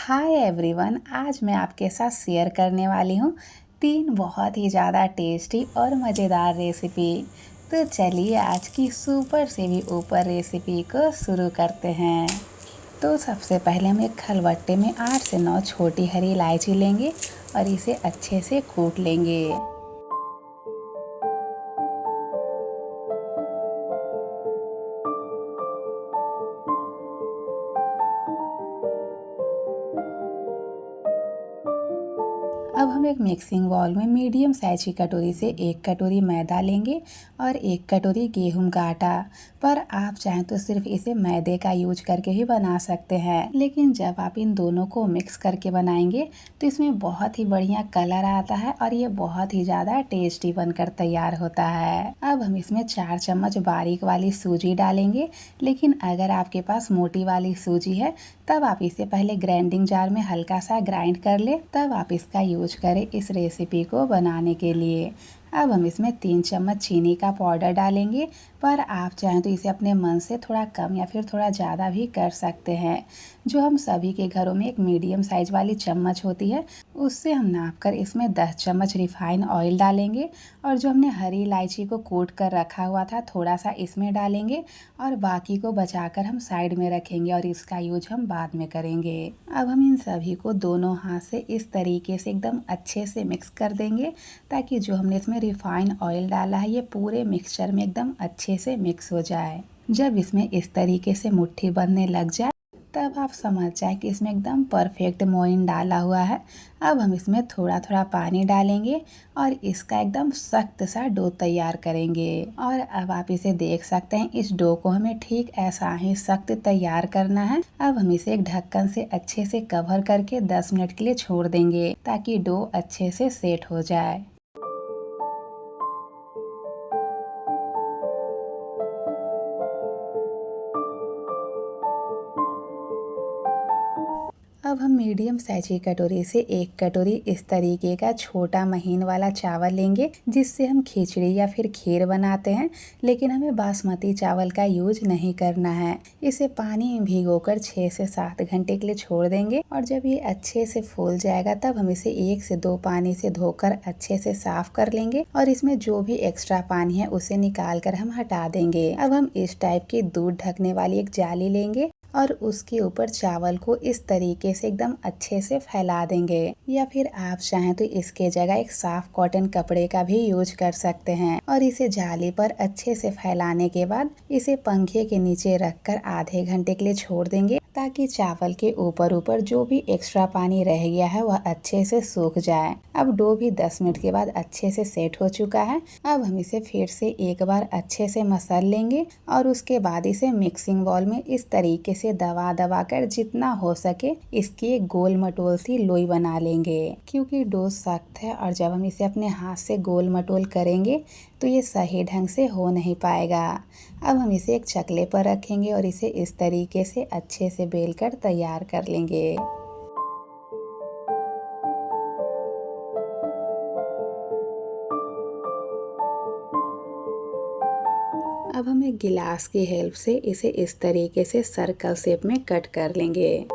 Hi everyone, आज मैं आपके साथ शेयर करने वाली हूँ 3 बहुत ही ज़्यादा टेस्टी और मज़ेदार रेसिपी। तो चलिए आज की सुपर से भी ऊपर रेसिपी को शुरू करते हैं। तो सबसे पहले हम एक खलबट्टे में 8 से 9 छोटी हरी इलायची लेंगे और इसे अच्छे से कूट लेंगे। अब हम एक मिक्सिंग बाउल में मीडियम साइज की कटोरी से 1 कटोरी मैदा लेंगे और 1 कटोरी गेहूं का आटा। पर आप चाहें तो सिर्फ इसे मैदे का यूज करके ही बना सकते हैं, लेकिन जब आप इन दोनों को मिक्स करके बनाएंगे तो इसमें बहुत ही बढ़िया कलर आता है और ये बहुत ही ज़्यादा टेस्टी बनकर तैयार होता है। अब हम इसमें 4 चम्मच बारीक वाली सूजी डालेंगे, लेकिन अगर आपके पास मोटी वाली सूजी है तब आप इसे पहले ग्राइंडिंग जार में हल्का सा ग्राइंड कर ले, तब आप इसका यूज करें इस रेसिपी को बनाने के लिए। अब हम इसमें 3 चम्मच चीनी का पाउडर डालेंगे, पर आप चाहें तो इसे अपने मन से थोड़ा कम या फिर थोड़ा ज़्यादा भी कर सकते हैं। जो हम सभी के घरों में एक मीडियम साइज वाली चम्मच होती है, उससे हम नाप कर इसमें 10 चम्मच रिफाइन ऑयल डालेंगे और जो हमने हरी इलायची को कूट कर रखा हुआ था थोड़ा सा इसमें डालेंगे और बाकी को बचाकर हम साइड में रखेंगे और इसका यूज हम बाद में करेंगे। अब हम इन सभी को दोनों हाथ से इस तरीके से एकदम अच्छे से मिक्स कर देंगे, ताकि जो हमने इसमें रिफाइन ऑयल डाला है ये पूरे मिक्सचर में एकदम अच्छे से मिक्स हो जाए। जब इसमें इस तरीके से मुट्ठी बंधने लग जाए तब आप समझ जाए कि इसमें एकदम परफेक्ट मोइन डाला हुआ है। अब हम इसमें थोड़ा थोड़ा पानी डालेंगे और इसका एकदम सख्त सा डो तैयार करेंगे। और अब आप इसे देख सकते हैं, इस डो को हमें ठीक ऐसा ही सख्त तैयार करना है। अब हम इसे एक ढक्कन से अच्छे से कवर करके 10 मिनट के लिए छोड़ देंगे, ताकि डो अच्छे से सेट हो जाए। अब हम मीडियम साइज की कटोरी से 1 कटोरी इस तरीके का छोटा महीन वाला चावल लेंगे, जिससे हम खिचड़ी या फिर खीर बनाते हैं, लेकिन हमें बासमती चावल का यूज नहीं करना है। इसे पानी में भिगोकर 6 से 7 घंटे के लिए छोड़ देंगे और जब ये अच्छे से फूल जाएगा तब हम इसे 1 से 2 पानी से धोकर अच्छे से साफ कर लेंगे और इसमें जो भी एक्स्ट्रा पानी है उसे निकाल कर हम हटा देंगे। अब हम इस टाइप की दूध ढकने वाली एक जाली लेंगे और उसके ऊपर चावल को इस तरीके से एकदम अच्छे से फैला देंगे, या फिर आप चाहें तो इसके जगह एक साफ कॉटन कपड़े का भी यूज कर सकते हैं। और इसे जाली पर अच्छे से फैलाने के बाद इसे पंखे के नीचे रखकर आधे घंटे के लिए छोड़ देंगे, ताकि चावल के ऊपर ऊपर जो भी एक्स्ट्रा पानी रह गया है वह अच्छे से सूख जाए। अब डो भी 10 मिनट के बाद अच्छे से सेट हो चुका है। अब हम इसे फिर से एक बार अच्छे से मसल लेंगे और उसके बाद इसे मिक्सिंग बाउल में इस तरीके से दबा दबा कर जितना हो सके इसकी एक गोल मटोल सी लोई बना लेंगे, क्योंकि डो सख्त है और जब हम इसे अपने हाथ से गोल मटोल करेंगे तो ये सही ढंग से हो नहीं पाएगा। अब हम इसे एक चकले पर रखेंगे और इसे इस तरीके से अच्छे से बेलकर तैयार कर लेंगे। अब हम एक गिलास की हेल्प से इसे इस तरीके से सर्कल शेप में कट कर लेंगे।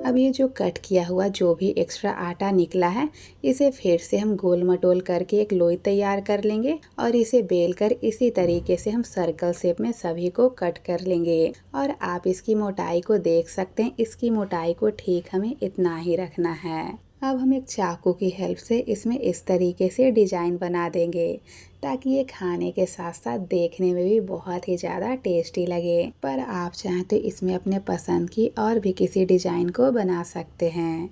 अब ये जो कट किया हुआ जो भी एक्स्ट्रा आटा निकला है, इसे फिर से हम गोल मटोल करके एक लोई तैयार कर लेंगे और इसे बेलकर इसी तरीके से हम सर्कल शेप में सभी को कट कर लेंगे। और आप इसकी मोटाई को देख सकते हैं, इसकी मोटाई को ठीक हमें इतना ही रखना है। अब हम एक चाकू की हेल्प से इसमें इस तरीके से डिजाइन बना देंगे, ताकि ये खाने के साथ साथ देखने में भी बहुत ही ज़्यादा टेस्टी लगे। पर आप चाहें तो इसमें अपने पसंद की और भी किसी डिजाइन को बना सकते हैं।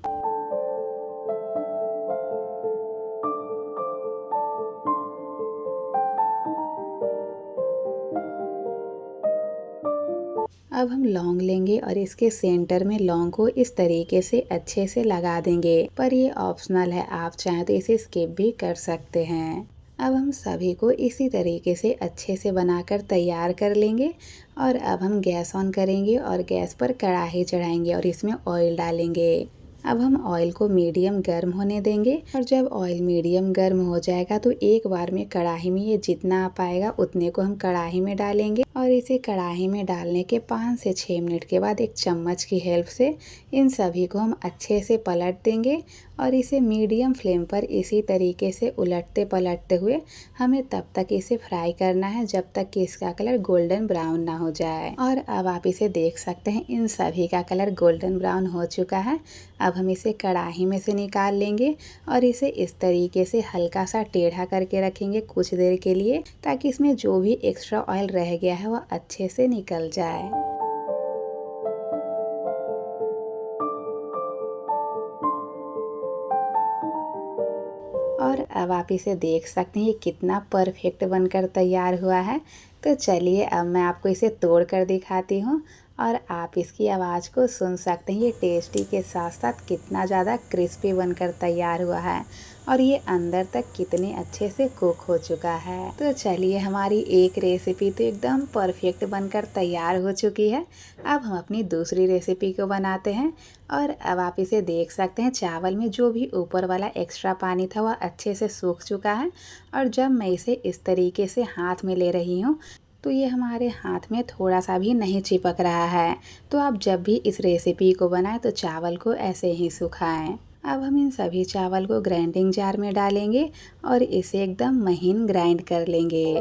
अब हम लौंग लेंगे और इसके सेंटर में लौंग को इस तरीके से अच्छे से लगा देंगे, पर ये ऑप्शनल है, आप चाहें तो इसे स्किप भी कर सकते हैं। अब हम सभी को इसी तरीके से अच्छे से बनाकर तैयार कर लेंगे और अब हम गैस ऑन करेंगे और गैस पर कढ़ाई चढ़ाएंगे और इसमें ऑयल डालेंगे। अब हम ऑयल को मीडियम गर्म होने देंगे और जब ऑयल मीडियम गर्म हो जाएगा तो एक बार में कढ़ाई में ये जितना आ पाएगा उतने को हम कढ़ाई में डालेंगे और इसे कढ़ाई में डालने के 5 से 6 मिनट के बाद एक चम्मच की हेल्प से इन सभी को हम अच्छे से पलट देंगे और इसे मीडियम फ्लेम पर इसी तरीके से उलटते पलटते हुए हमें तब तक इसे फ्राई करना है जब तक कि इसका कलर गोल्डन ब्राउन ना हो जाए। और अब आप इसे देख सकते हैं इन सभी का कलर गोल्डन ब्राउन हो चुका है। अब हम इसे कढ़ाई में से निकाल लेंगे और इसे इस तरीके से हल्का सा टेढ़ा करके रखेंगे कुछ देर के लिए ताकि इसमें जो भी एक्स्ट्रा ऑयल रह गया है वह अच्छे से निकल जाए। और अब आप इसे देख सकते हैं ये कितना परफेक्ट बनकर तैयार हुआ है। तो चलिए अब मैं आपको इसे तोड़ कर दिखाती हूँ और आप इसकी आवाज़ को सुन सकते हैं। ये टेस्टी के साथ साथ कितना ज़्यादा क्रिस्पी बनकर तैयार हुआ है और ये अंदर तक कितने अच्छे से कुक हो चुका है। तो चलिए हमारी एक रेसिपी तो एकदम परफेक्ट बनकर तैयार हो चुकी है। अब हम अपनी दूसरी रेसिपी को बनाते हैं और अब आप इसे देख सकते हैं चावल में जो भी ऊपर वाला एक्स्ट्रा पानी था वह अच्छे से सूख चुका है। और जब मैं इसे इस तरीके से हाथ में ले रही हूँ तो ये हमारे हाथ में थोड़ा सा भी नहीं चिपक रहा है। तो आप जब भी इस रेसिपी को बनाएं तो चावल को ऐसे ही सुखाएं। अब हम इन सभी चावल को ग्राइंडिंग जार में डालेंगे और इसे एकदम महीन ग्राइंड कर लेंगे।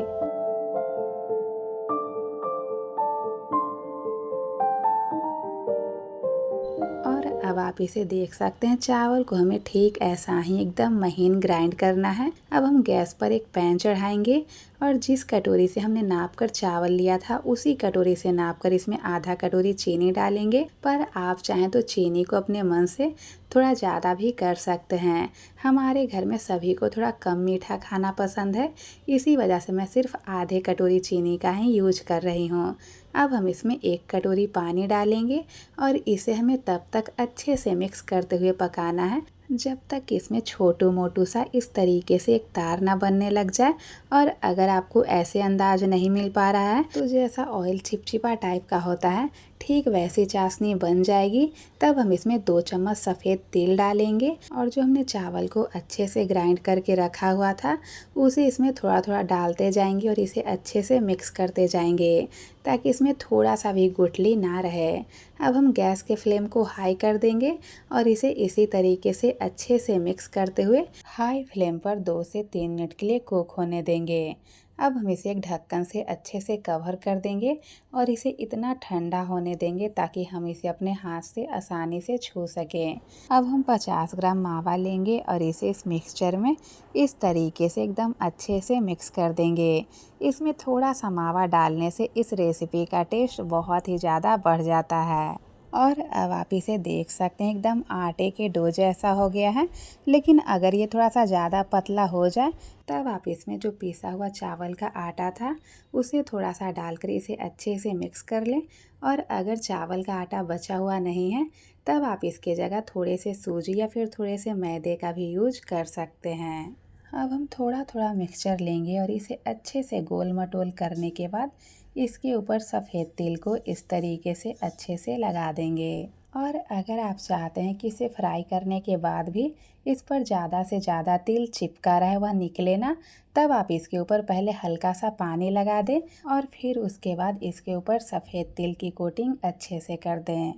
और अब आप इसे देख सकते हैं चावल को हमें ठीक ऐसा ही एकदम महीन ग्राइंड करना है। अब हम गैस पर एक पैन चढ़ाएंगे और जिस कटोरी से हमने नाप कर चावल लिया था उसी कटोरी से नाप कर इसमें आधा कटोरी चीनी डालेंगे। पर आप चाहें तो चीनी को अपने मन से थोड़ा ज़्यादा भी कर सकते हैं। हमारे घर में सभी को थोड़ा कम मीठा खाना पसंद है, इसी वजह से मैं सिर्फ आधे कटोरी चीनी का ही यूज कर रही हूँ। अब हम इसमें 1 कटोरी पानी डालेंगे और इसे हमें तब तक अच्छे से मिक्स करते हुए पकाना है जब तक इसमें छोटू मोटू सा इस तरीके से एक तार ना बनने लग जाए। और अगर आपको ऐसे अंदाज नहीं मिल पा रहा है तो जैसा ऑयल चिपचिपा टाइप का होता है ठीक वैसी चाशनी बन जाएगी। तब हम इसमें 2 चम्मच सफ़ेद तिल डालेंगे और जो हमने चावल को अच्छे से ग्राइंड करके रखा हुआ था उसे इसमें थोड़ा थोड़ा डालते जाएंगे और इसे अच्छे से मिक्स करते जाएंगे ताकि इसमें थोड़ा सा भी गुठली ना रहे। अब हम गैस के फ्लेम को हाई कर देंगे और इसे इसी तरीके से अच्छे से मिक्स करते हुए हाई फ्लेम पर 2 से 3 मिनट के लिए कुक होने देंगे। अब हम इसे एक ढक्कन से अच्छे से कवर कर देंगे और इसे इतना ठंडा होने देंगे ताकि हम इसे अपने हाथ से आसानी से छू सकें। अब हम 50 ग्राम मावा लेंगे और इसे इस मिक्सचर में इस तरीके से एकदम अच्छे से मिक्स कर देंगे। इसमें थोड़ा सा मावा डालने से इस रेसिपी का टेस्ट बहुत ही ज़्यादा बढ़ जाता है। और अब आप इसे देख सकते हैं एकदम आटे के डो जैसा हो गया है। लेकिन अगर ये थोड़ा सा ज़्यादा पतला हो जाए तब आप इसमें जो पिसा हुआ चावल का आटा था उसे थोड़ा सा डालकर इसे अच्छे से मिक्स कर लें। और अगर चावल का आटा बचा हुआ नहीं है तब आप इसके जगह थोड़े से सूजी या फिर थोड़े से मैदे का भी यूज कर सकते हैं। अब हम थोड़ा थोड़ा मिक्सचर लेंगे और इसे अच्छे से गोल मटोल करने के बाद इसके ऊपर सफ़ेद तिल को इस तरीके से अच्छे से लगा देंगे। और अगर आप चाहते हैं कि इसे फ्राई करने के बाद भी इस पर ज़्यादा से ज़्यादा तिल चिपका रहे वह निकले ना, तब आप इसके ऊपर पहले हल्का सा पानी लगा दें और फिर उसके बाद इसके ऊपर सफ़ेद तिल की कोटिंग अच्छे से कर दें।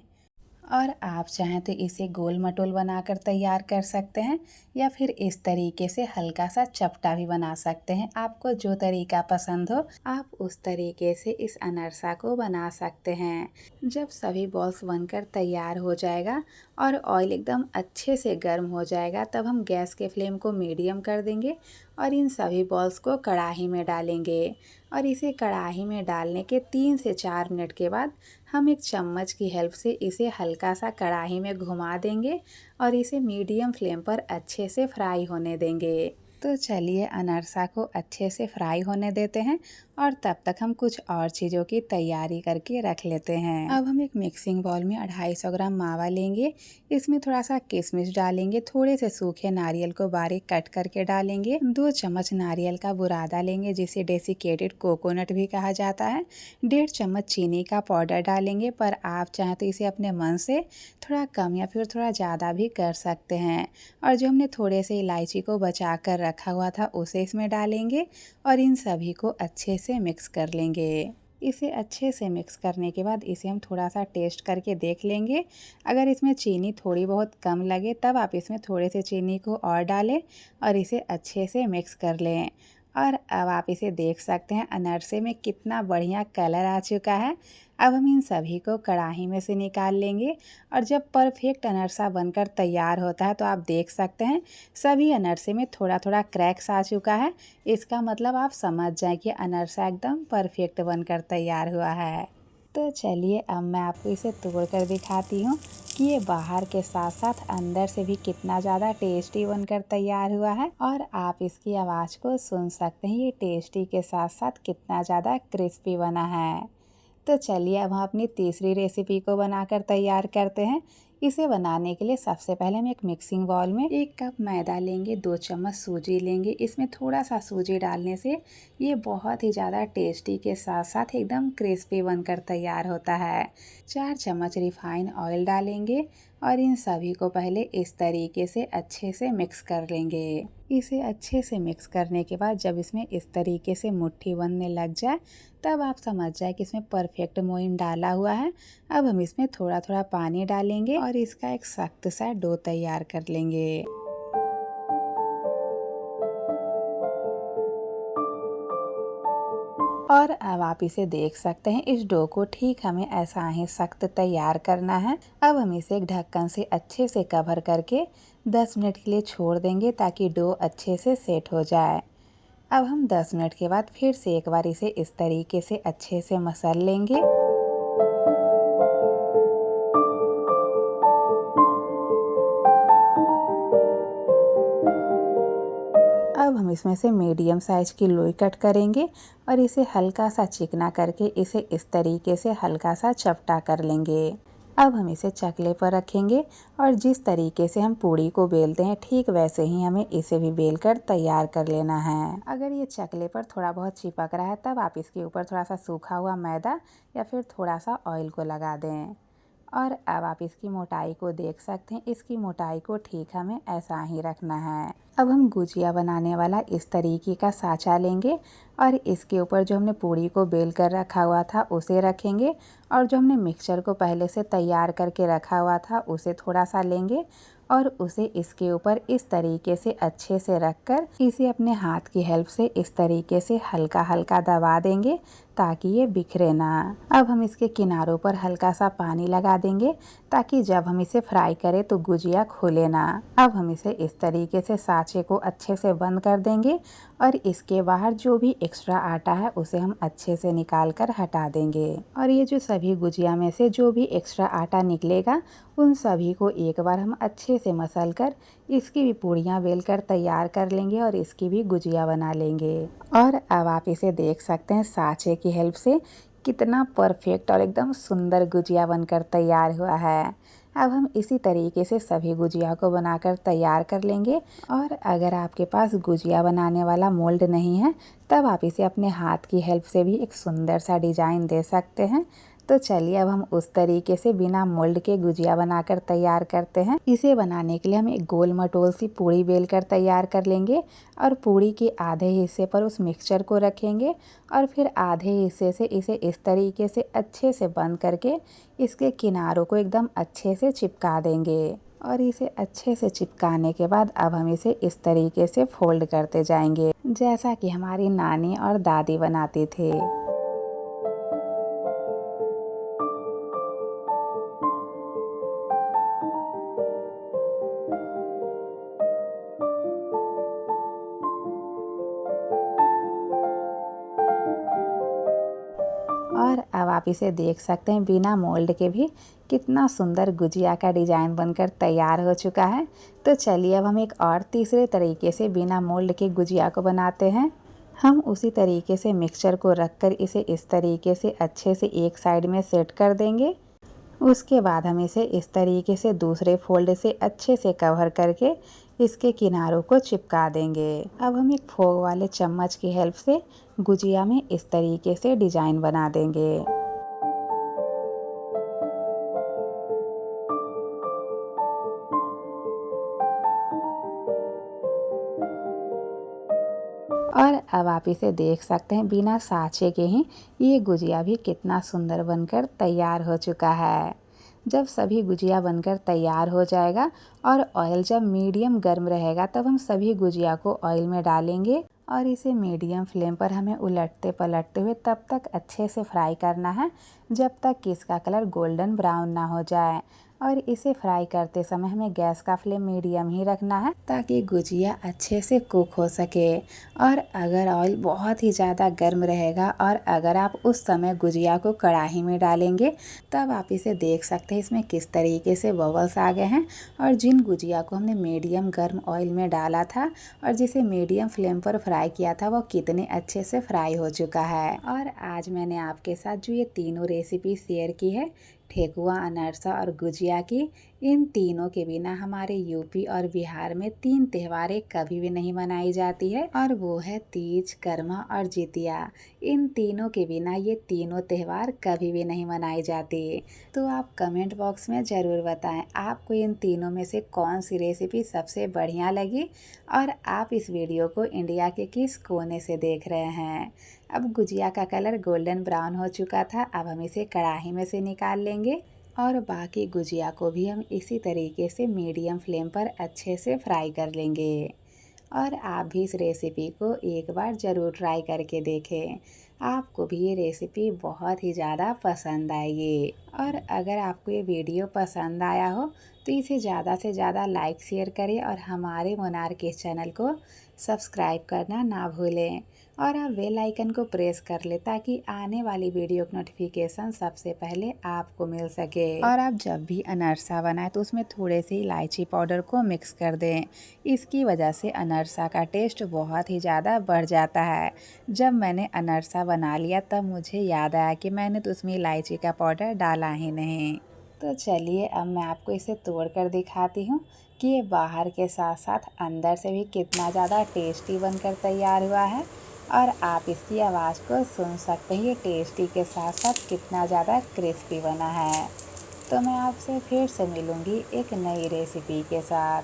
और आप चाहें तो इसे गोल मटोल बनाकर तैयार कर सकते हैं या फिर इस तरीके से हल्का सा चपटा भी बना सकते हैं। आपको जो तरीका पसंद हो आप उस तरीके से इस अनरसा को बना सकते हैं। जब सभी बॉल्स बनकर तैयार हो जाएगा और ऑयल एकदम अच्छे से गर्म हो जाएगा तब हम गैस के फ्लेम को मीडियम कर देंगे और इन सभी बॉल्स को कढ़ाई में डालेंगे। और इसे कढ़ाई में डालने के 3 से 4 मिनट के बाद हम एक चम्मच की हेल्प से इसे हल्का सा कढ़ाई में घुमा देंगे और इसे मीडियम फ्लेम पर अच्छे से फ्राई होने देंगे। तो चलिए अनरसा को अच्छे से फ्राई होने देते हैं और तब तक हम कुछ और चीज़ों की तैयारी करके रख लेते हैं। अब हम एक मिक्सिंग बाउल में 250 ग्राम मावा लेंगे। इसमें थोड़ा सा किशमिश डालेंगे, थोड़े से सूखे नारियल को बारीक कट करके डालेंगे, 2 चम्मच नारियल का बुरादा लेंगे जिसे डेसिकेटेड कोकोनट भी कहा जाता है, 1.5 चम्मच चीनी का पाउडर डालेंगे, पर आप चाहें तो इसे अपने मन से थोड़ा कम या फिर थोड़ा ज़्यादा भी कर सकते हैं। और जो हमने थोड़े से इलायची को बचा कर रखा हुआ था उसे इसमें डालेंगे और इन सभी को अच्छे से मिक्स कर लेंगे। इसे अच्छे से मिक्स करने के बाद इसे हम थोड़ा सा टेस्ट करके देख लेंगे। अगर इसमें चीनी थोड़ी बहुत कम लगे तब आप इसमें थोड़े से चीनी को और डालें और इसे अच्छे से मिक्स कर लें। और अब आप इसे देख सकते हैं अनरसे में कितना बढ़िया कलर आ चुका है। अब हम इन सभी को कढ़ाई में से निकाल लेंगे और जब परफेक्ट अनरसा बनकर तैयार होता है तो आप देख सकते हैं सभी अनरसे में थोड़ा थोड़ा क्रैक्स आ चुका है। इसका मतलब आप समझ जाएं कि अनरसा एकदम परफेक्ट बनकर तैयार हुआ है। तो चलिए अब मैं आपको इसे तोड़ कर दिखाती हूँ कि ये बाहर के साथ साथ अंदर से भी कितना ज़्यादा टेस्टी बनकर तैयार हुआ है। और आप इसकी आवाज़ को सुन सकते हैं, ये टेस्टी के साथ साथ कितना ज़्यादा क्रिस्पी बना है। तो चलिए अब हम अपनी तीसरी रेसिपी को बनाकर तैयार करते हैं। इसे बनाने के लिए सबसे पहले हम एक मिक्सिंग बाउल में 1 कप मैदा लेंगे, 2 चम्मच सूजी लेंगे। इसमें थोड़ा सा सूजी डालने से ये बहुत ही ज़्यादा टेस्टी के साथ साथ एकदम क्रिस्पी बनकर तैयार होता है। 4 चम्मच रिफाइन ऑयल डालेंगे और इन सभी को पहले इस तरीके से अच्छे से मिक्स कर लेंगे। इसे अच्छे से मिक्स करने के बाद जब इसमें इस तरीके से मुट्ठी बनने लग जाए तब आप समझ जाए कि इसमें परफेक्ट मोइन डाला हुआ है। अब हम इसमें थोड़ा थोड़ा पानी डालेंगे और इसका एक सख्त सा डो तैयार कर लेंगे। और अब आप इसे देख सकते हैं, इस डो को ठीक हमें ऐसा ही सख्त तैयार करना है। अब हम इसे एक ढक्कन से अच्छे से कवर करके 10 मिनट के लिए छोड़ देंगे ताकि डो अच्छे से सेट हो जाए। अब हम 10 मिनट के बाद फिर से एक बार इसे इस तरीके से अच्छे से मसल लेंगे। अब हम इसमें से मीडियम साइज की लोई कट करेंगे और इसे हल्का सा चिकना करके इसे इस तरीके से हल्का सा चपटा कर लेंगे। अब हम इसे चकले पर रखेंगे और जिस तरीके से हम पूड़ी को बेलते हैं ठीक वैसे ही हमें इसे भी बेलकर तैयार कर लेना है। अगर ये चकले पर थोड़ा बहुत चिपक रहा है तब आप इसके ऊपर थोड़ा सा सूखा हुआ मैदा या फिर थोड़ा सा ऑयल को लगा दें। और अब आप इसकी मोटाई को देख सकते हैं, इसकी मोटाई को ठीक हमें ऐसा ही रखना है। अब हम गुजिया बनाने वाला इस तरीके का साँचा लेंगे और इसके ऊपर जो हमने पूड़ी को बेल कर रखा हुआ था उसे रखेंगे और जो हमने मिक्सचर को पहले से तैयार करके रखा हुआ था उसे थोड़ा सा लेंगे और उसे इसके ऊपर इस तरीके से अच्छे से रखकर इसे अपने हाथ की हेल्प से इस तरीके से हल्का हल्का दबा देंगे ताकि ये बिखरे ना। अब हम इसके किनारों पर हल्का सा पानी लगा देंगे ताकि जब हम इसे फ्राई करें तो गुजिया खुले ना। अब हम इसे इस तरीके से सांचे को अच्छे से बंद कर देंगे और इसके बाहर जो भी एक्स्ट्रा आटा है उसे हम अच्छे से निकाल कर हटा देंगे। और ये जो सभी गुजिया में से जो भी एक्स्ट्रा आटा निकलेगा उन सभी को एक बार हम अच्छे से मसल कर इसकी भी पूड़ियाँ बेलकर तैयार कर लेंगे और इसकी भी गुजिया बना लेंगे। और अब आप इसे देख सकते हैं सांचे की हेल्प से कितना परफेक्ट और एकदम सुंदर गुजिया बनकर तैयार हुआ है। अब हम इसी तरीके से सभी गुजिया को बनाकर तैयार कर लेंगे। और अगर आपके पास गुजिया बनाने वाला मोल्ड नहीं है तब आप इसे अपने हाथ की हेल्प से भी एक सुंदर सा डिजाइन दे सकते हैं। तो चलिए अब हम उस तरीके से बिना मोल्ड के गुजिया बनाकर तैयार करते हैं। इसे बनाने के लिए हम एक गोल मटोल सी पूड़ी बेलकर तैयार कर लेंगे और पूड़ी के आधे हिस्से पर उस मिक्सचर को रखेंगे और फिर आधे हिस्से से इसे इस तरीके से अच्छे से बंद करके इसके किनारों को एकदम अच्छे से चिपका देंगे। और इसे अच्छे से चिपकाने के बाद अब हम इसे इस तरीके से फोल्ड करते जाएंगे जैसा कि हमारी नानी और दादी बनाती थी। और अब आप इसे देख सकते हैं बिना मोल्ड के भी कितना सुंदर गुजिया का डिज़ाइन बनकर तैयार हो चुका है। तो चलिए अब हम एक और तीसरे तरीके से बिना मोल्ड के गुजिया को बनाते हैं। हम उसी तरीके से मिक्सचर को रखकर इसे इस तरीके से अच्छे से एक साइड में सेट कर देंगे। उसके बाद हम इसे इस तरीके से दूसरे फोल्ड से अच्छे से कवर करके इसके किनारों को चिपका देंगे। अब हम एक फोक वाले चम्मच की हेल्प से गुजिया में इस तरीके से डिज़ाइन बना देंगे। और अब आप इसे देख सकते हैं बिना साँचे के ही ये गुजिया भी कितना सुंदर बनकर तैयार हो चुका है। जब सभी गुजिया बनकर तैयार हो जाएगा और ऑयल जब मीडियम गर्म रहेगा तब हम सभी गुजिया को ऑयल में डालेंगे और इसे मीडियम फ्लेम पर हमें उलटते पलटते हुए तब तक अच्छे से फ्राई करना है जब तक कि इसका कलर गोल्डन ब्राउन ना हो जाए। और इसे फ्राई करते समय हमें गैस का फ्लेम मीडियम ही रखना है ताकि गुजिया अच्छे से कुक हो सके। और अगर ऑयल बहुत ही ज़्यादा गर्म रहेगा और अगर आप उस समय गुजिया को कढ़ाई में डालेंगे तब आप इसे देख सकते हैं इसमें किस तरीके से बबल्स आ गए हैं। और जिन गुजिया को हमने मीडियम गर्म ऑयल में डाला था और जिसे मीडियम फ्लेम पर फ्राई किया था वो कितने अच्छे से फ्राई हो चुका है। और आज मैंने आपके साथ जो ये तीनों रेसिपी शेयर की है, ठेकुआ, अनरसा और गुजिया की, इन तीनों के बिना हमारे यूपी और बिहार में 3 त्योहारें कभी भी नहीं मनाई जाती है और वो है तीज, करमा और जितिया। इन तीनों के बिना ये तीनों त्योहार कभी भी नहीं मनाई जाती। तो आप कमेंट बॉक्स में ज़रूर बताएं आपको इन तीनों में से कौन सी रेसिपी सबसे बढ़िया लगी और आप इस वीडियो को इंडिया के किस कोने से देख रहे हैं। अब गुजिया का कलर गोल्डन ब्राउन हो चुका था, अब हम इसे कढ़ाई में से निकाल लेंगे और बाकी गुजिया को भी हम इसी तरीके से मीडियम फ्लेम पर अच्छे से फ्राई कर लेंगे। और आप भी इस रेसिपी को एक बार ज़रूर ट्राई करके देखें, आपको भी ये रेसिपी बहुत ही ज़्यादा पसंद आएगी। और अगर आपको ये वीडियो पसंद आया हो तो इसे ज़्यादा से ज़्यादा लाइक शेयर करें और हमारे मोनार्क किचन चैनल को सब्सक्राइब करना ना भूलें और आप बेल आइकन को प्रेस कर ले ताकि आने वाली वीडियो की नोटिफिकेशन सबसे पहले आपको मिल सके। और आप जब भी अनरसा बनाएं तो उसमें थोड़े से इलायची पाउडर को मिक्स कर दें, इसकी वजह से अनरसा का टेस्ट बहुत ही ज़्यादा बढ़ जाता है। जब मैंने अनरसा बना लिया तब मुझे याद आया कि मैंने तो उसमें इलायची का पाउडर डाला ही नहीं। तो चलिए अब मैं आपको इसे तोड़ कर दिखाती हूँ कि ये बाहर के साथ साथ अंदर से भी कितना ज़्यादा टेस्टी बनकर तैयार हुआ है। और आप इसकी आवाज़ को सुन सकते हैं, ये टेस्टी के साथ साथ कितना ज़्यादा क्रिस्पी बना है। तो मैं आपसे फिर से मिलूँगी एक नई रेसिपी के साथ।